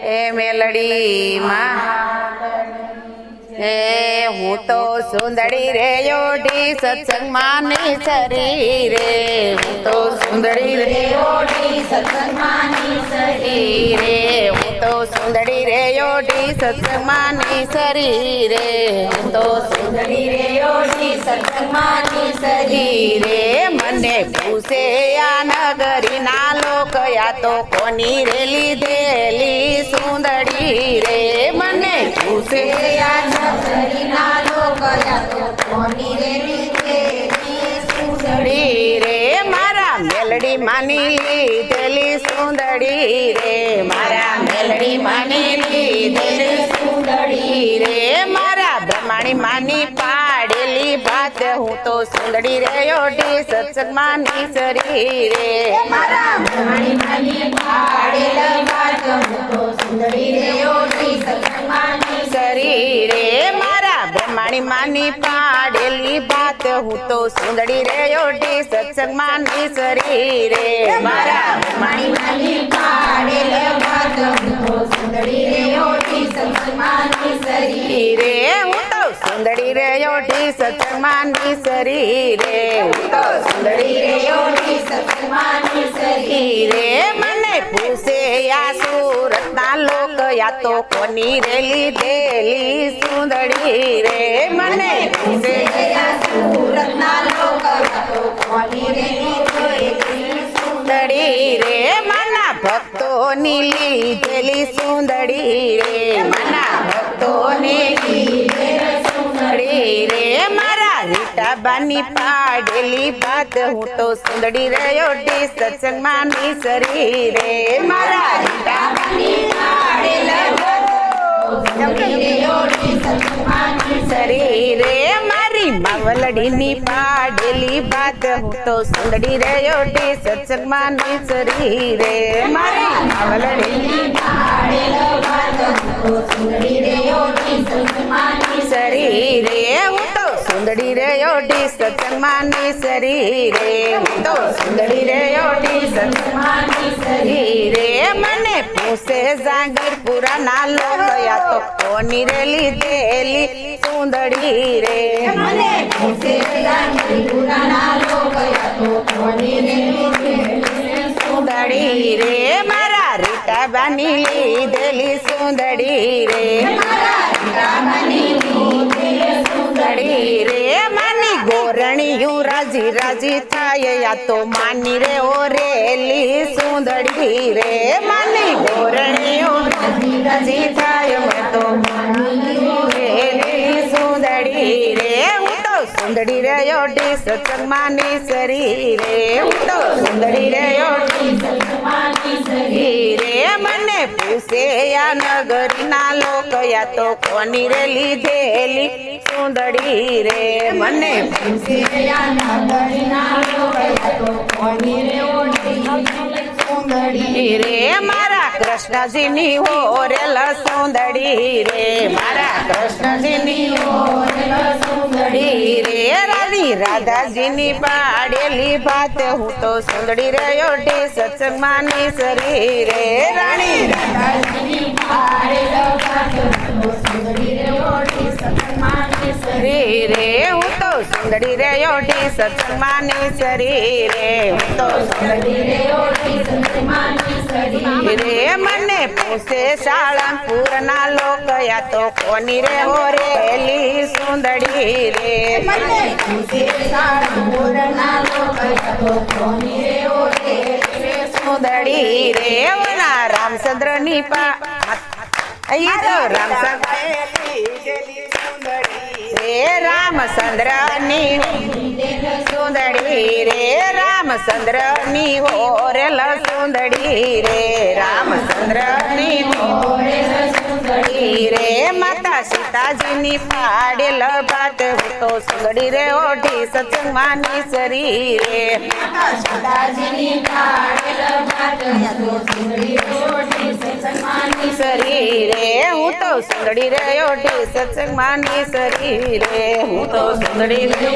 એ મેલડી માં એ હું તો સુંદરી રે યોઢી સત્સંગમાં નિસરી રે હું તો સુંદરી રે યોઢી સત્સંગમાં નિસરી રે હું તો સુંદરી રે યોઢી સત્સંગમાં નિસરી રે હું તો સુંદરી રે યોઢી સત્સંગમાં નિસરી રે મને પૂછે આ નગરી ના લોક યા તો કોની રે લીધેલી સુંદરી રે મને પૂછે આ નગરી ના લોક યા તો કોની રે લીધેલી સુંદરી રે મારા મેલડી માની લીધેલી સુંદરી રે મારા મેલડી માની લીધેલી સુંદરી રે મારા બ્રહ્માણી માની પાડેલી ભાત હું તો સુંદરી રે યોઢી સત્સંગમાં નિસરી રે મારા બ્રહ્માણી માની પાડેલી ભાત હું તો સુંદરી રે યોઢી સત્સંગમાં નિસરી રે મારા બ્રહ્માણી માની પાડેલી ભાત હું તો સુંદરી રે યોઢી સત્સંગમાં નિસરી રે મારા બ્રહ્માણી માની પાડેલી ભાત હું તો સુંદરી રે યોઢી સત્સંગમાં નિસરી રે હું તો સુંદરી રે યોઢી સત્સંગમાં નિસરી રે હું તો સુંદરી રે યોઢી સત્સંગમાં નિસરી રે મને પૂછે આ સુરતના લોક યા તો કોની રે લીધેલી સુંદરી રે મને પૂછે આ સુરતના લોક યા તો કોની રે લીધેલી સુંદરી રે માના ભક્તોની લીધેલી સુંદરી રે માના ભક્તોની લીધેલી સુંદરી રે મારા રીટાબાની પાડેલી ભાત હું તો સુંદરી રે યોઢી સત્સંગમાં નિસરી રે મારા રીટાબાની પાડેલી ભાત સુંદરી રે યોઢી સત્સંગમાં નિસરી રે મારી માવલડીની પાડેલી ભાત હું તો સુંદરી રે યોઢી સત્સંગમાં નિસરી રે મારી માવલડીની પાડેલી ભાત હું તો સુંદરી રે યોઢી સત્સંગમાં નિસરી રે હું તો સુંદરી રે યોઢી સત્સંગમાં નિસરી રે હું તો સુંદરી રે યોઢી સત્સંગમાં નિસરી રે મને પૂછે જાગીરપુરા ના લોક યા તો કોની રે લીધેલી સુંદરી રે મને પૂછે જાગીરપુરા ના લોક યા તો કોની રે લીધેલી સુંદરી રે મારા રીટાબાની લીધેલી સુંદરી રે મારા રીટાબાની લીધેલી સુંદરી રે માની ગોરણીયું રાજી રાજી થાય યા તો માની રે ઓરેલી સુંદરી રે માની ગોરણીયું રાજી રાજી થાય મેં તો માની ઓરેલી સુંદરી રે હું તો સુંદરી રે યોઢી સત્સંગમાં નિસરી રે હું તો સુંદરી રે યોઢી સત્સંગમાં નિસરી રે મને પૂછે આ નગરીના લોક યા તો કોની રે લીધેલી સુંદરી રે મને પૂછે આ નગરીના લોક યા તો કોની રે સુંદરી રે મારા કૃષ્ણજીની હોરેલ સુંદરી રે મારા કૃષ્ણજીની હોરેલ સુંદરી રે રાણી રાધાજીની પાડેલી ભાત હું તો સુંદરી રે યોઢી સત્સંગમાં નિસરી રે રાણી રાધાજીની પાડેલી ભાત હું તો સુંદરી રે યોઢી સત્સંગમાં નિસરી રે હું તો સુંદરી રે યોઢી સત્સંગમાં નિસરી રે હું તો સુંદરી રે યોઢી સત્સંગમાં નિસરી રે મને પૂછે સાળંગપુરના લોક યા તો કોની રે હોરેલી સુંદરી રે મને પૂછે સાળંગપુરના લોક યા તો કોની રે હોરેલી સુંદરી રે ઓના રામચંદ્રની પા અહીં તો રામચંદ્રની રે રામચંદ્રની સુંદરી રે રામચંદ્રની હોરેલ સુંદરી રે રામચંદ્રની હોરેલ સુંદરી રે માતા સીતાજીની પાડેલ ભાત હું તો સુંદરી રે ઓઢી સત્સંગમાં નિસરી રે માતા સીતાજીની પાડેલ ભાત હું તો સુંદરી રે ઓઢી સત્સંગમાં સરી રે હું તો સુંદડી રે ઓઢી સત્સંગમાં ની સરી રે હું તો સુંદડી રે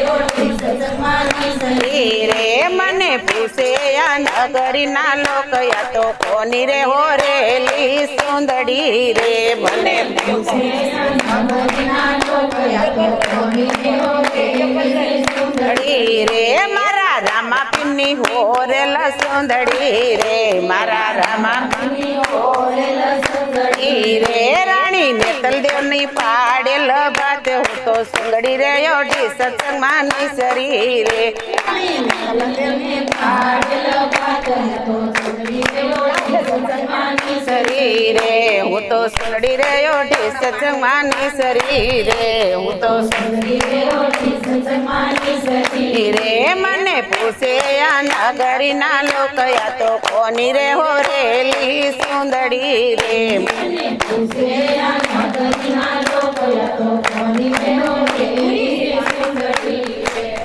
સરી રે મને પૂછે આ નગરીના લોક યા તો કોની રે હોરેલી સુંદડી રે મને પૂછે સુંદડી રે મારા રામા પીની હોરેલ સુંદડી રે મારા રામા સુંદડી રે રાણી નેતલ દેવની પાડેલ ભાત હું તો સુંદડી રે ઓઢી સત્સંગમાં ની સરી રે સરી રે હું તો સુંદડી રે ઓઢી સત્સંગમાં ની સરી રે હું તો રે મને પૂછે આ નગરીના લોક યા તો કોની રે હોરેલી સુંદડી રે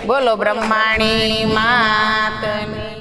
બોલો બ્રહ્માણી માતની